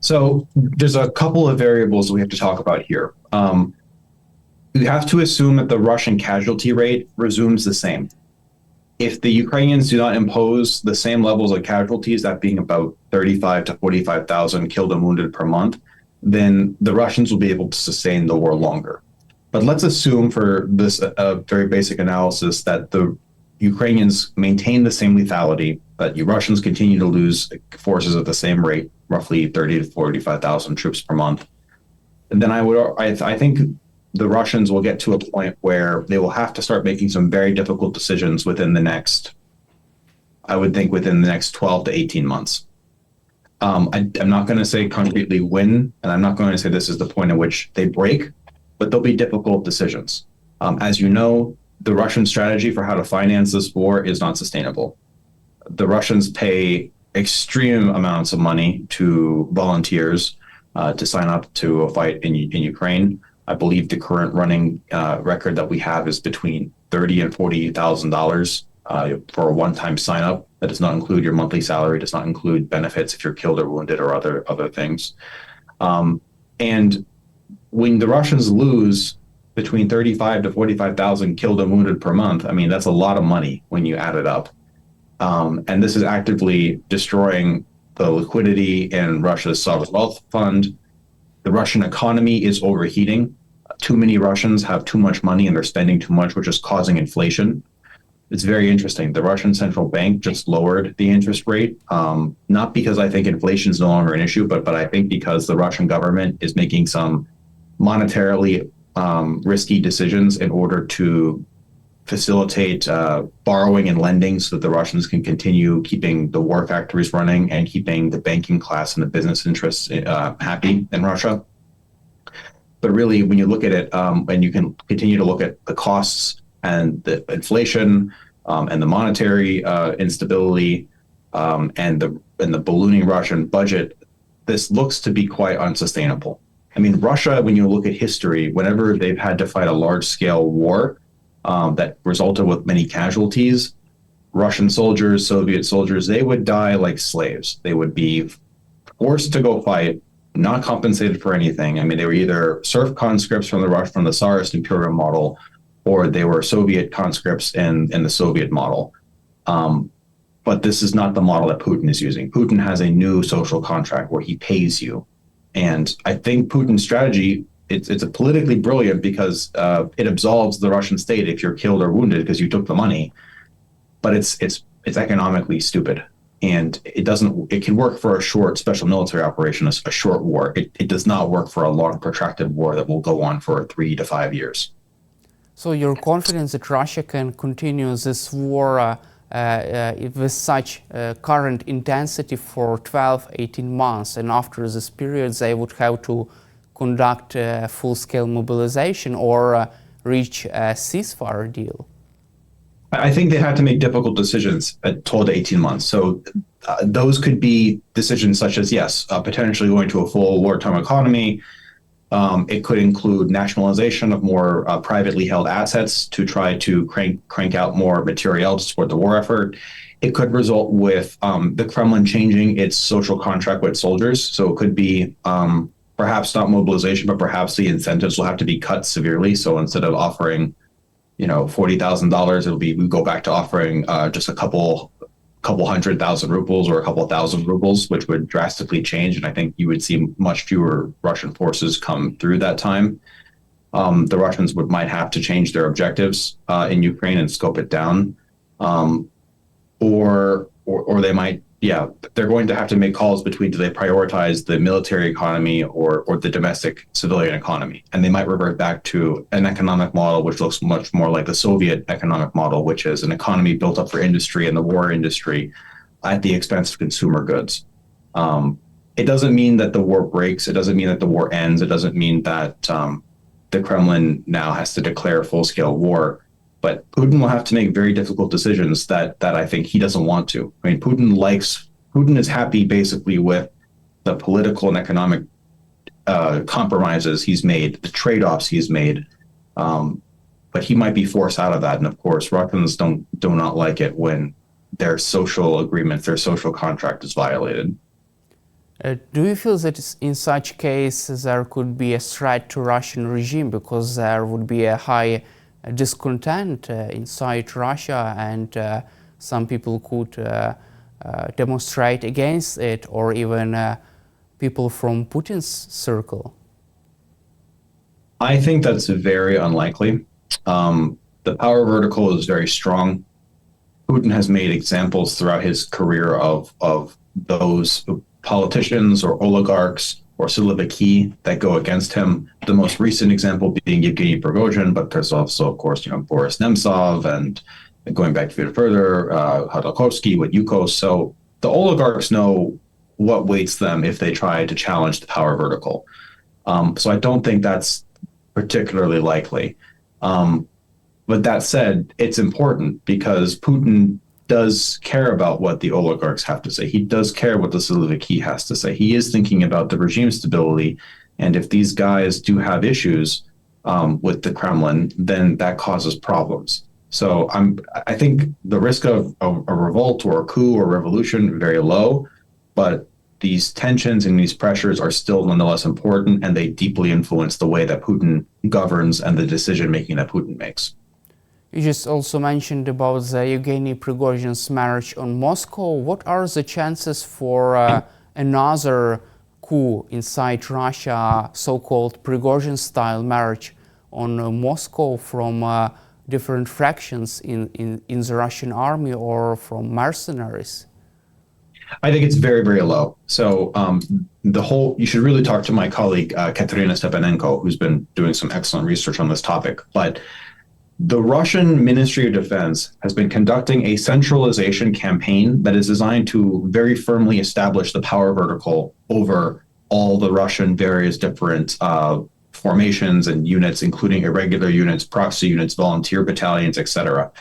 So there's a couple of variables we have to talk about here. You have to assume that the Russian casualty rate resumes the same. If the Ukrainians do not impose the same levels of casualties, that being about 35 to 45,000 killed and wounded per month, then the Russians will be able to sustain the war longer. But let's assume for this very basic analysis that the Ukrainians maintain the same lethality, that you Russians continue to lose forces at the same rate, roughly 30 to 45,000 troops per month. And then I think the Russians will get to a point where they will have to start making some very difficult decisions within the next 12 to 18 months. I'm not going to say concretely when, and I'm not going to say this is the point at which they break, but there'll be difficult decisions. As you know, the Russian strategy for how to finance this war is not sustainable. The Russians pay extreme amounts of money to volunteers to sign up to a fight in Ukraine. I believe the current running record that we have is between $30,000 and $40,000 for a one-time sign up. That does not include your monthly salary, does not include benefits if you're killed or wounded or other things. And when the Russians lose between 35 to 45,000 killed and wounded per month, I mean, that's a lot of money when you add it up. And this is actively destroying the liquidity in Russia's sovereign wealth fund. The Russian economy is overheating. Too many Russians have too much money and they're spending too much, which is causing inflation. It's very interesting. The Russian central bank just lowered the interest rate, not because I think inflation is no longer an issue, but I think because the Russian government is making some monetarily risky decisions in order to facilitate borrowing and lending so that the Russians can continue keeping the war factories running and keeping the banking class and the business interests happy in Russia. But really, when you look at it, and you can continue to look at the costs and the inflation and the monetary instability and the ballooning Russian budget, this looks to be quite unsustainable. I mean, Russia, when you look at history, whenever they've had to fight a large-scale war that resulted with many casualties, Russian soldiers, Soviet soldiers, they would die like slaves. They would be forced to go fight, not compensated for anything. I mean, they were either serf conscripts from the Tsarist imperial model, or they were Soviet conscripts in the Soviet model. But this is not the model that Putin is using. Putin has a new social contract where he pays you. And I think Putin's strategy, it's politically brilliant because it absolves the Russian state if you're killed or wounded because you took the money. But it's economically stupid. And it can work for a short special military operation, a short war. It does not work for a long protracted war that will go on for 3 to 5 years. So you're confident that Russia can continue this war with such current intensity for 12, 18 months, and after this period they would have to conduct full-scale mobilization or reach a ceasefire deal? I think they have to make difficult decisions at 12 to 18 months. So those could be decisions such as, yes, potentially going to a full wartime economy. It could include nationalization of more privately held assets to try to crank out more materiel to support the war effort. It could result with the Kremlin changing its social contract with soldiers. So it could be perhaps not mobilization, but perhaps the incentives will have to be cut severely. So instead of offering, $40,000, it'll be we go back to offering just a couple 100,000 rubles or a couple thousand rubles, which would drastically change. And I think you would see much fewer Russian forces come through that time. The Russians might have to change their objectives in Ukraine and scope it down. Or they might, they're going to have to make calls between, do they prioritize the military economy or the domestic civilian economy? And they might revert back to an economic model which looks much more like the Soviet economic model, which is an economy built up for industry and the war industry at the expense of consumer goods. It doesn't mean that the war breaks. It doesn't mean that the war ends. It doesn't mean that the Kremlin now has to declare full-scale war. But Putin will have to make very difficult decisions that I think he doesn't want to. I mean, Putin is happy basically with the political and economic compromises he's made, the trade-offs he's made. But he might be forced out of that. And of course, Russians do not like it when their social agreements, their social contract is violated. Do you feel that in such case there could be a threat to Russian regime because there would be a high discontent inside Russia and some people could demonstrate against it, or even people from Putin's circle? I think that's very unlikely. The power vertical is very strong. Putin has made examples throughout his career of those politicians or oligarchs or Siloviki that go against him. The most recent example being Yevgeny Prigozhin, but there's also, of course, Boris Nemtsov, and going back a bit further, Hodorkovsky with Yukos. So the oligarchs know what waits them if they try to challenge the power vertical. So I don't think that's particularly likely. But that said, it's important because Putin does care about what the oligarchs have to say. He does care what the Siloviki has to say. He is thinking about the regime stability. And if these guys do have issues with the Kremlin, then that causes problems. So I think the risk of a revolt or a coup or revolution very low, but these tensions and these pressures are still nonetheless important, and they deeply influence the way that Putin governs and the decision making that Putin makes. You just also mentioned about the Yevgeny Prigozhin's marriage on Moscow. What are the chances for another coup inside Russia, so-called Prigozhin-style marriage on Moscow from different fractions in the Russian army or from mercenaries? I think it's very, very low. So you should really talk to my colleague, Katerina Stepanenko, who's been doing some excellent research on this topic. But the Russian Ministry of Defense has been conducting a centralization campaign that is designed to very firmly establish the power vertical over all the Russian various different formations and units, including irregular units, proxy units, volunteer battalions, etc.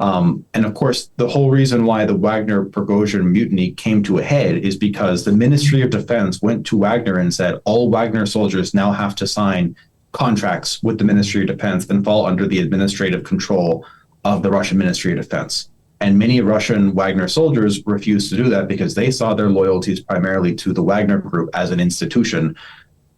And of course, the whole reason why the Wagner Prigozhin mutiny came to a head is because the Ministry of Defense went to Wagner and said, all Wagner soldiers now have to sign contracts with the Ministry of Defense and fall under the administrative control of the Russian Ministry of Defense. And many Russian Wagner soldiers refused to do that because they saw their loyalties primarily to the Wagner Group as an institution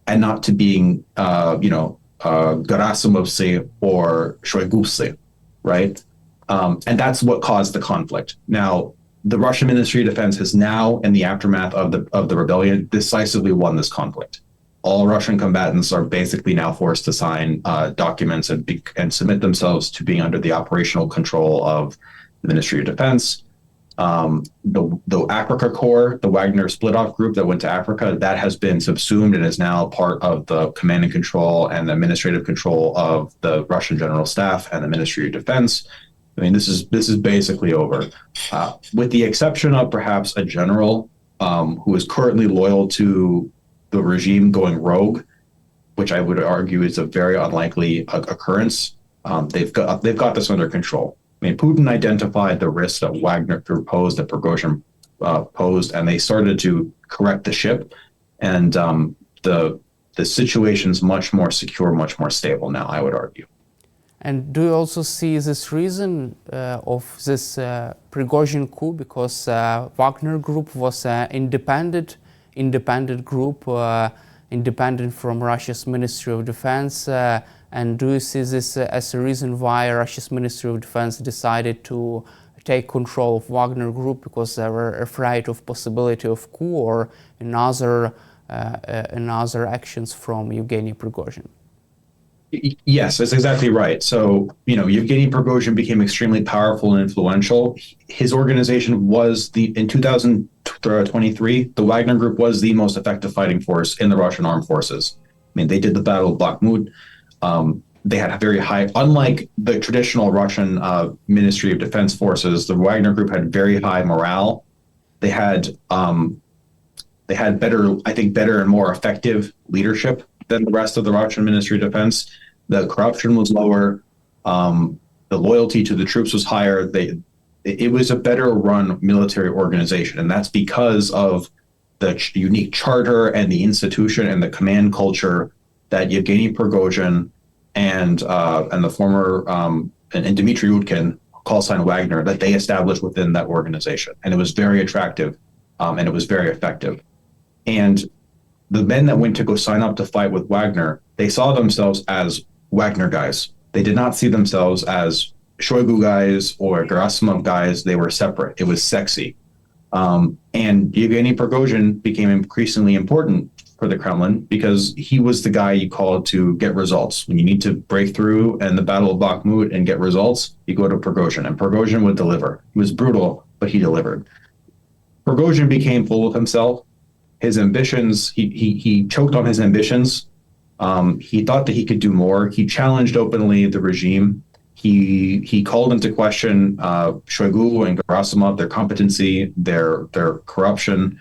and not to being, Gerasimovsy or Shoigusy, right? And that's what caused the conflict. Now, the Russian Ministry of Defense has now, in the aftermath of the rebellion, decisively won this conflict. All Russian combatants are basically now forced to sign documents and submit themselves to being under the operational control of the Ministry of Defense. The Africa Corps, the Wagner split-off group that went to Africa, that has been subsumed and is now part of the command and control and the administrative control of the Russian General Staff and the Ministry of Defense. I mean, this is basically over, with the exception of perhaps a general who is currently loyal to the regime going rogue, which I would argue is a very unlikely occurrence. They've got this under control. I mean, Putin identified the risks that Wagner Group posed, that Prigozhin posed, and they started to correct the ship. And the situation's much more secure, much more stable now, I would argue. And do you also see this reason of this Prigozhin coup because Wagner Group was an independent group, independent from Russia's Ministry of Defense? And do you see this as a reason why Russia's Ministry of Defense decided to take control of Wagner Group because they were afraid of possibility of coup or another actions from Yevgeny Prigozhin? Yes, that's exactly right. So, Yevgeny Prigozhin became extremely powerful and influential. His organization was in 2023, the Wagner Group was the most effective fighting force in the Russian armed forces. I mean, they did the Battle of Bakhmut. They had a very high, unlike the traditional Russian Ministry of Defense forces, the Wagner Group had very high morale. They had better and more effective leadership than the rest of the Russian Ministry of Defense. The corruption was lower. The loyalty to the troops was higher. It was a better run military organization. And that's because of the unique charter and the institution and the command culture that Yevgeny Prigozhin and the former and Dmitry Utkin, call sign Wagner, that they established within that organization. And it was very attractive and it was very effective. And the men that went to go sign up to fight with Wagner, they saw themselves as Wagner guys. They did not see themselves as Shoigu guys or Gerasimov guys. They were separate. It was sexy. And Yevgeny Prigozhin became increasingly important for the Kremlin because he was the guy you called to get results. When you need to break through in the Battle of Bakhmut and get results, you go to Prigozhin, and Prigozhin would deliver. He was brutal, but he delivered. Prigozhin became full of himself. His ambitions, he choked on his ambitions. He thought that he could do more. He challenged openly the regime. He called into question Shoigu and Gerasimov, their competency, their corruption,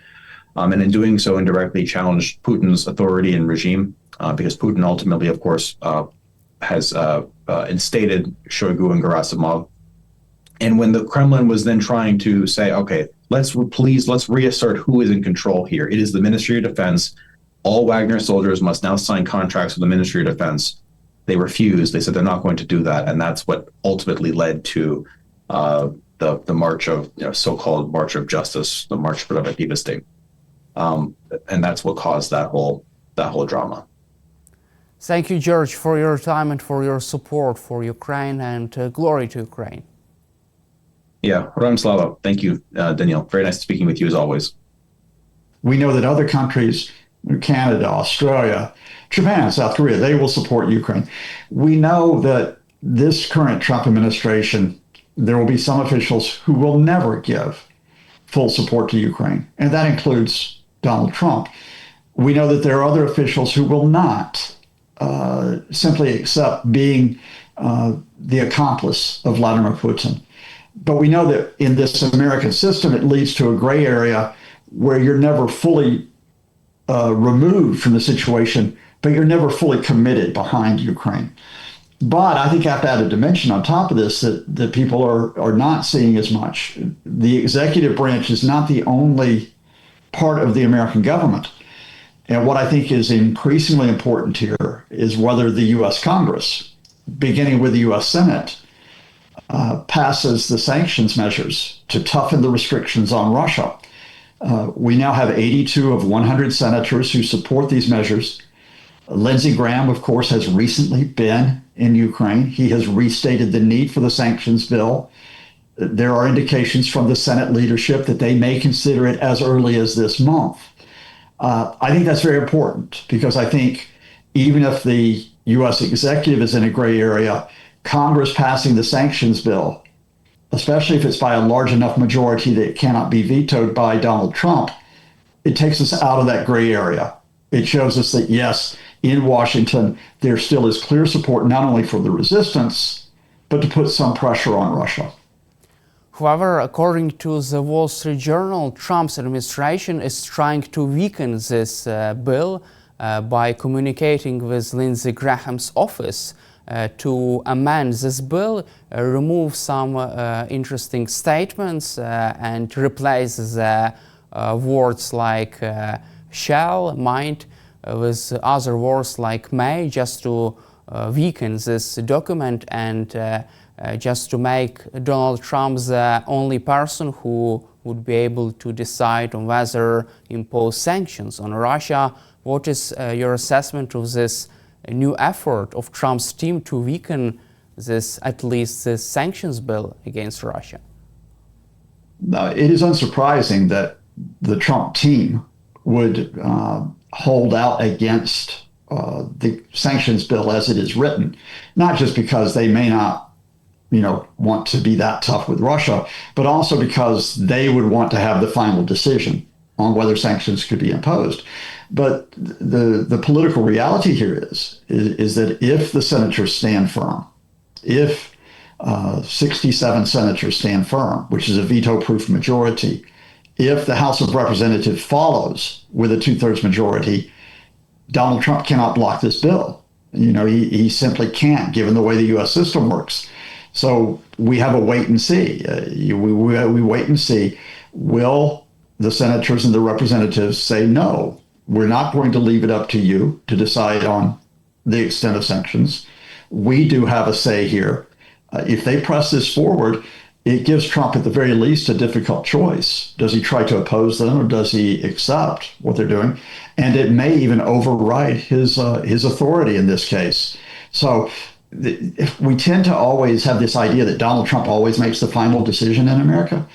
and in doing so, indirectly challenged Putin's authority and regime, because Putin ultimately, of course, has instated Shoigu and Gerasimov. And when the Kremlin was then trying to say, okay, let's reassert who is in control here. It is the Ministry of Defense. All Wagner soldiers must now sign contracts with the Ministry of Defense. They refused. They said they're not going to do that, and that's what ultimately led to the march of, so-called March of Justice, the March Sprawiedliwości, and that's what caused that whole drama. Thank you, George, for your time and for your support for Ukraine, and glory to Ukraine. Yeah, Ram Slava. Thank you, Daniel. Very nice speaking with you as always. We know that other countries, Canada, Australia, Japan, South Korea, they will support Ukraine. We know that this current Trump administration, there will be some officials who will never give full support to Ukraine, and that includes Donald Trump. We know that there are other officials who will not simply accept being the accomplice of Vladimir Putin. But we know that in this American system, it leads to a gray area where you're never fully removed from the situation, but you're never fully committed behind Ukraine. But I think I have to add a dimension on top of this that people are not seeing as much. The executive branch is not the only part of the American government. And what I think is increasingly important here is whether the U.S. Congress, beginning with the U.S. Senate, passes the sanctions measures to toughen the restrictions on Russia. We now have 82 of 100 senators who support these measures. Lindsey Graham, of course, has recently been in Ukraine. He has restated the need for the sanctions bill. There are indications from the Senate leadership that they may consider it as early as this month. I think that's very important because I think even if the U.S. executive is in a gray area, Congress passing the sanctions bill, especially if it's by a large enough majority that it cannot be vetoed by Donald Trump, it takes us out of that gray area. It shows us that, yes, in Washington, there still is clear support not only for the resistance, but to put some pressure on Russia. However, according to the Wall Street Journal, Trump's administration is trying to weaken this bill by communicating with Lindsey Graham's office to amend this bill, remove some interesting statements, and replace the words like shall, might, with other words like may, just to weaken this document and just to make Donald Trump the only person who would be able to decide on whether impose sanctions on Russia. What is your assessment of this new effort of Trump's team to weaken this, at least this sanctions bill against Russia? It is unsurprising that the Trump team would hold out against the sanctions bill as it is written, not just because they may not want to be that tough with Russia, but also because they would want to have the final decision on whether sanctions could be imposed. But the political reality here is that if the senators stand firm, if 67 senators stand firm, which is a veto-proof majority, if the House of Representatives follows with a 2/3 majority, Donald Trump cannot block this bill. He simply can't, given the way the U.S. system works. So we have a wait and see. We wait and see. Will the senators and the representatives say, no, we're not going to leave it up to you to decide on the extent of sanctions. We do have a say here. If they press this forward, it gives Trump at the very least a difficult choice. Does he try to oppose them, or does he accept what they're doing? And it may even override his authority in this case. So we tend to always have this idea that Donald Trump always makes the final decision in America.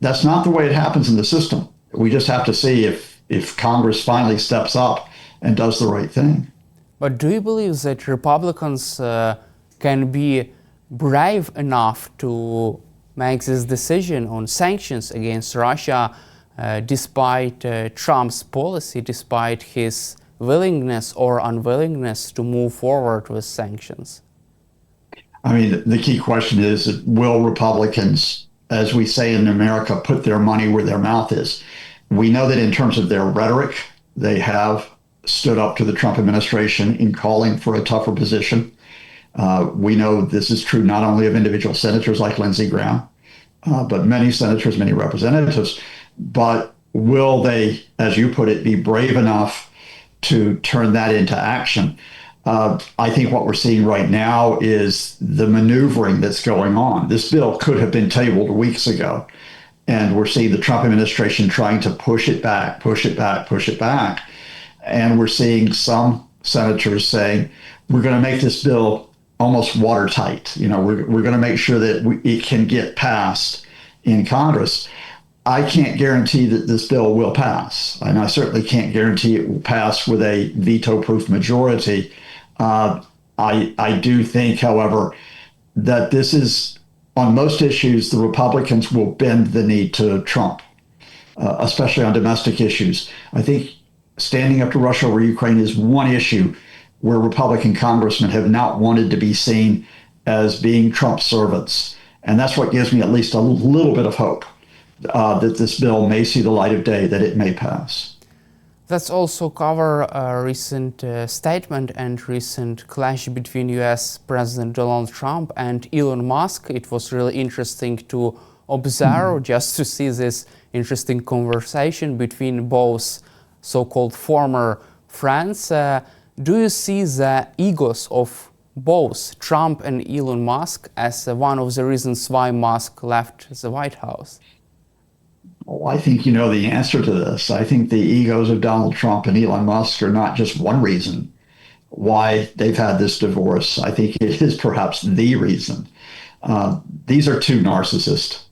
That's not the way it happens in the system. We just have to see if Congress finally steps up and does the right thing. But do you believe that Republicans can be brave enough to make this decision on sanctions against Russia despite Trump's policy, despite his willingness or unwillingness to move forward with sanctions? I mean, the key question is, will Republicans, as we say in America, put their money where their mouth is? We know that in terms of their rhetoric, they have stood up to the Trump administration in calling for a tougher position. We know this is true not only of individual senators like Lindsey Graham, but many senators, many representatives. But will they, as you put it, be brave enough to turn that into action? I think what we're seeing right now is the maneuvering that's going on. This bill could have been tabled weeks ago, and we're seeing the Trump administration trying to push it back, push it back, push it back. And we're seeing some senators saying, we're going to make this bill almost watertight. You know, we're going to make sure that it can get passed in Congress. I can't guarantee that this bill will pass, and I certainly can't guarantee it will pass with a veto-proof majority. I do think, however, that this is, on most issues, the Republicans will bend the knee to Trump, especially on domestic issues. I think standing up to Russia over Ukraine is one issue where Republican congressmen have not wanted to be seen as being Trump's servants. And that's what gives me at least a little bit of hope that this bill may see the light of day, that it may pass. Let's also cover a recent statement and recent clash between US President Donald Trump and Elon Musk. It was really interesting to observe, just to see this interesting conversation between both so-called former friends. Do you see the egos of both Trump and Elon Musk as one of the reasons why Musk left the White House? Oh, I think you know the answer to this. I think the egos of Donald Trump and Elon Musk are not just one reason why they've had this divorce. I think it is perhaps the reason. These are two narcissists.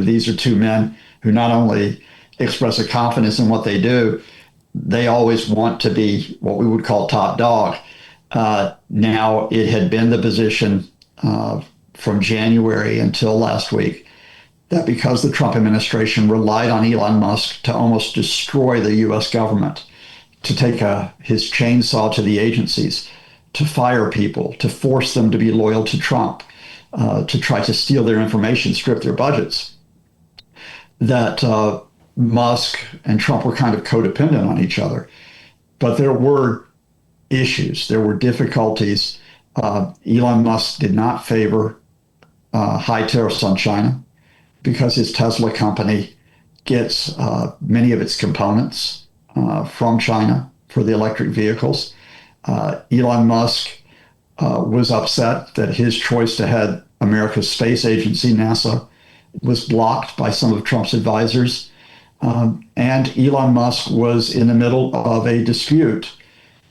These are two men who not only express a confidence in what they do, they always want to be what we would call top dog. Now, it had been the position from January until last week that because the Trump administration relied on Elon Musk to almost destroy the U.S. government, to take his chainsaw to the agencies, to fire people, to force them to be loyal to Trump, to try to steal their information, strip their budgets, that Musk and Trump were kind of codependent on each other. But there were issues, there were difficulties. Elon Musk did not favor high tariffs on China because his Tesla company gets many of its components from China for the electric vehicles. Elon Musk was upset that his choice to head America's space agency, NASA, was blocked by some of Trump's advisors. And Elon Musk was in the middle of a dispute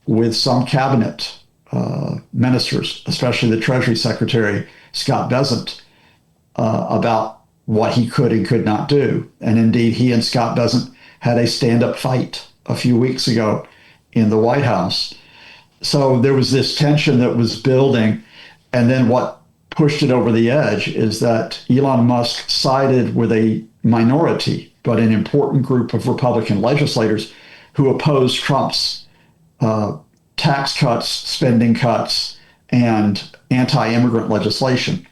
with some cabinet ministers, especially the Treasury Secretary, Scott Bessent, about what he could and could not do. And indeed, he and Scott Bessent had a stand-up fight a few weeks ago in the White House. So there was this tension that was building. And then what pushed it over the edge is that Elon Musk sided with a minority, but an important group of Republican legislators who opposed Trump's tax cuts, spending cuts, and anti-immigrant legislation.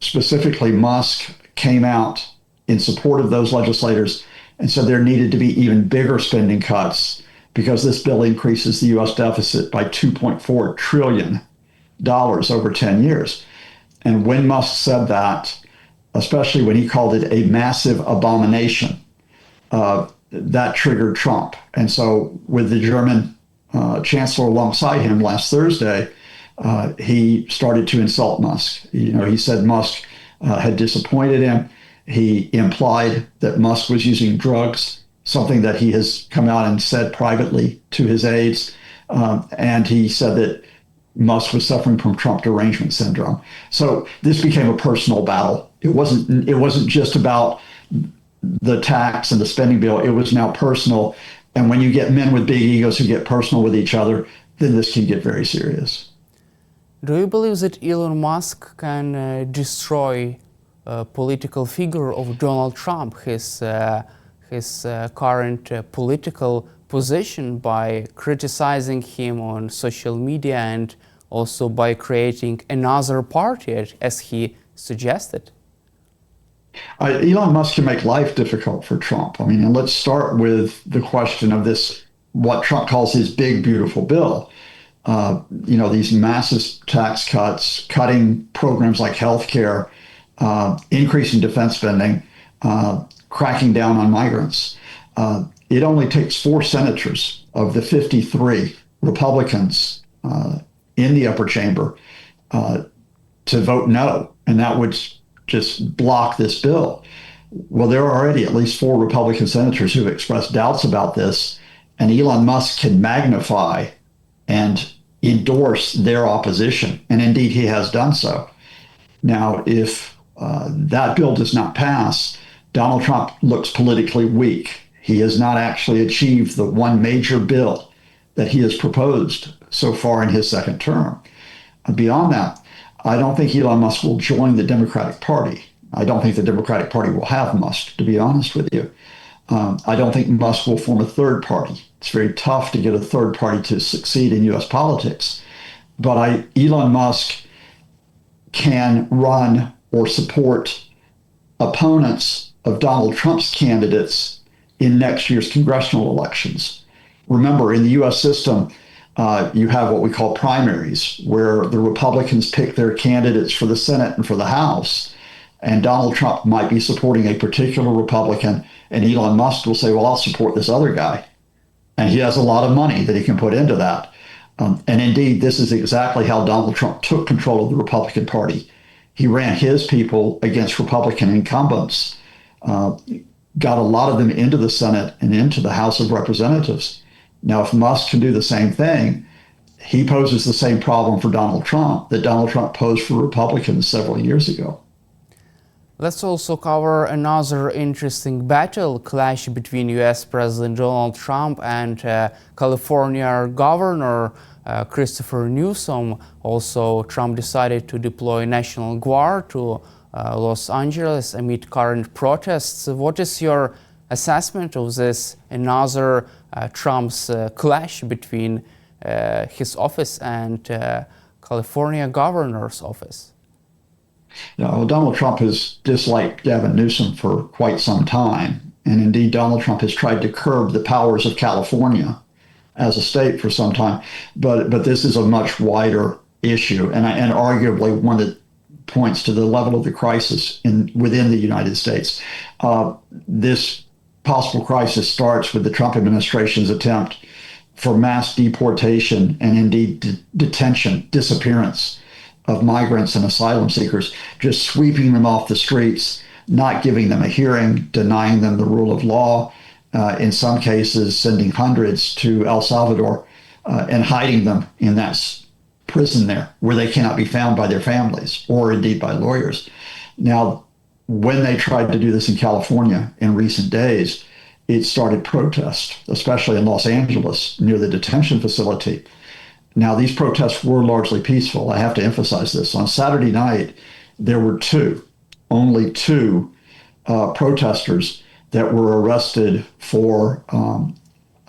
Specifically, Musk came out in support of those legislators and said there needed to be even bigger spending cuts because this bill increases the U.S. deficit by $2.4 trillion over 10 years. And when Musk said that, especially when he called it a massive abomination, that triggered Trump. And so with the German chancellor alongside him last Thursday, he started to insult Musk. You know, he said Musk had disappointed him. He implied that Musk was using drugs, something that he has come out and said privately to his aides. And he said that Musk was suffering from Trump derangement syndrome. So this became a personal battle. It wasn't just about the tax and the spending bill. It was now personal. And when you get men with big egos who get personal with each other, then this can get very serious. Do you believe that Elon Musk can destroy political figure of Donald Trump, his current political position, by criticizing him on social media and also by creating another party, as he suggested? Elon Musk can make life difficult for Trump. I mean, and let's start with the question of this, what Trump calls his big, beautiful bill. These massive tax cuts, cutting programs like healthcare, increasing defense spending, cracking down on migrants. It only takes 4 senators of the 53 Republicans in the upper chamber to vote no, and that would just block this bill. Well, there are already at least 4 Republican senators who have expressed doubts about this, and Elon Musk can magnify and endorse their opposition, and indeed he has done so. Now, if that bill does not pass, Donald Trump looks politically weak. He has not actually achieved the one major bill that he has proposed so far in his second term. Beyond that, I don't think Elon Musk will join the Democratic Party. I don't think the Democratic Party will have Musk, to be honest with you. I don't think Musk will form a third party. It's very tough to get a third party to succeed in U.S. politics. But Elon Musk can run or support opponents of Donald Trump's candidates in next year's congressional elections. Remember, in the U.S. system, you have what we call primaries, where the Republicans pick their candidates for the Senate and for the House. And Donald Trump might be supporting a particular Republican, and Elon Musk will say, well, I'll support this other guy. And he has a lot of money that he can put into that. And indeed, this is exactly how Donald Trump took control of the Republican Party. He ran his people against Republican incumbents, got a lot of them into the Senate and into the House of Representatives. Now, if Musk can do the same thing, he poses the same problem for Donald Trump that Donald Trump posed for Republicans several years ago. Let's also cover another interesting battle clash between U.S. President Donald Trump and California Governor Christopher Newsom. Also, Trump decided to deploy National Guard to Los Angeles amid current protests. What is your assessment of this another Trump's clash between his office and California Governor's office? Donald Trump has disliked Gavin Newsom for quite some time. And indeed, Donald Trump has tried to curb the powers of California as a state for some time. But this is a much wider issue, and arguably one that points to the level of the crisis within the United States. This possible crisis starts with the Trump administration's attempt for mass deportation and indeed detention, disappearance of migrants and asylum seekers, just sweeping them off the streets, not giving them a hearing, denying them the rule of law, in some cases sending hundreds to El Salvador and hiding them in that prison there where they cannot be found by their families or indeed by lawyers. Now, when they tried to do this in California in recent days, it started protests, especially in Los Angeles near the detention facility. Now, these protests were largely peaceful. I have to emphasize this. On Saturday night, there were only two protesters that were arrested for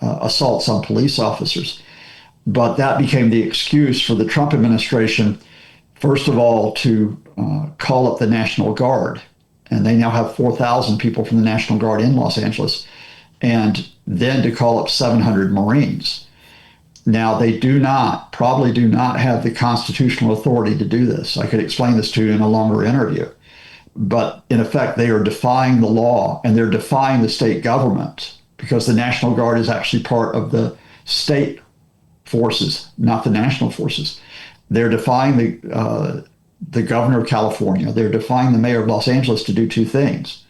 assaults on police officers. But that became the excuse for the Trump administration, first of all, to call up the National Guard. And they now have 4,000 people from the National Guard in Los Angeles. And then to call up 700 Marines. Now, they probably do not have the constitutional authority to do this. I could explain this to you in a longer interview. But in effect, they are defying the law and they're defying the state government because the National Guard is actually part of the state forces, not the national forces. They're defying the governor of California. They're defying the mayor of Los Angeles to do two things.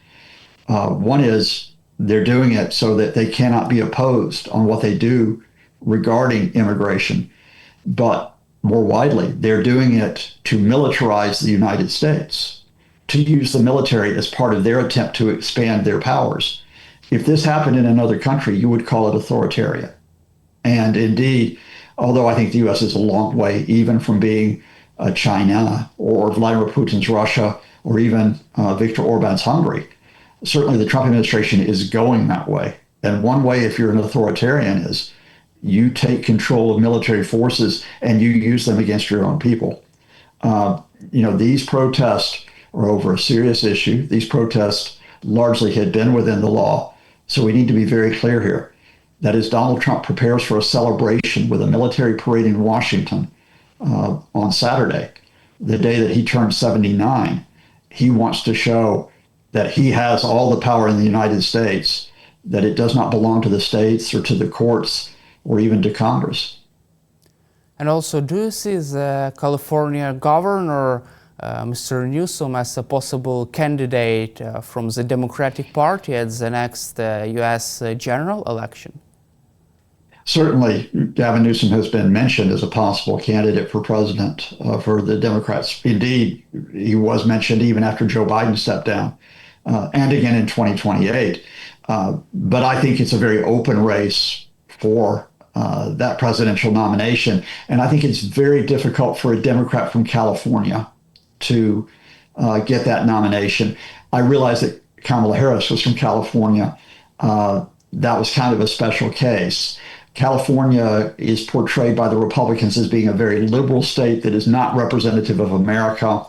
One is they're doing it so that they cannot be opposed on what they do regarding immigration. But more widely, they're doing it to militarize the United States, to use the military as part of their attempt to expand their powers. If this happened in another country, you would call it authoritarian. And indeed, although I think the U.S. is a long way even from being China or Vladimir Putin's Russia or even Viktor Orban's Hungary, certainly the Trump administration is going that way. And one way, if you're an authoritarian, is you take control of military forces and you use them against your own people. These protests are over a serious issue. These protests largely had been within the law. So we need to be very clear here. That as Donald Trump prepares for a celebration with a military parade in Washington on Saturday, the day that he turns 79, he wants to show that he has all the power in the United States, that it does not belong to the states or to the courts or even to Congress. And also, do you see the California governor, Mr. Newsom, as a possible candidate from the Democratic Party at the next U.S. general election? Certainly, Gavin Newsom has been mentioned as a possible candidate for president for the Democrats. Indeed, he was mentioned even after Joe Biden stepped down, and again in 2028. But I think it's a very open race for that presidential nomination. And I think it's very difficult for a Democrat from California to get that nomination. I realize that Kamala Harris was from California. That was kind of a special case. California is portrayed by the Republicans as being a very liberal state that is not representative of America.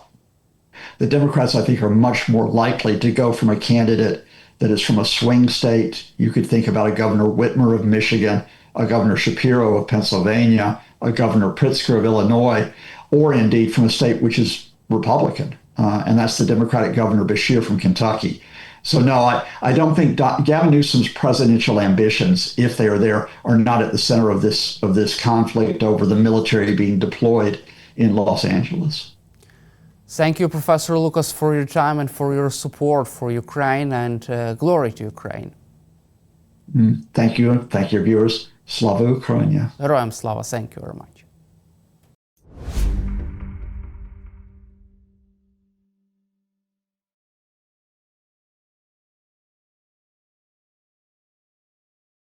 The Democrats, I think, are much more likely to go from a candidate that is from a swing state. You could think about a Governor Whitmer of Michigan, a Governor Shapiro of Pennsylvania, a Governor Pritzker of Illinois, or indeed from a state which is Republican, and that's the Democratic Governor Beshear from Kentucky. So no, I don't think Gavin Newsom's presidential ambitions, if they are there, are not at the center of this conflict over the military being deployed in Los Angeles. Thank you, Professor Lucas, for your time and for your support for Ukraine, and glory to Ukraine. Thank you. Thank you, viewers. Slava Ukraini. Героям слава. Thank you very much.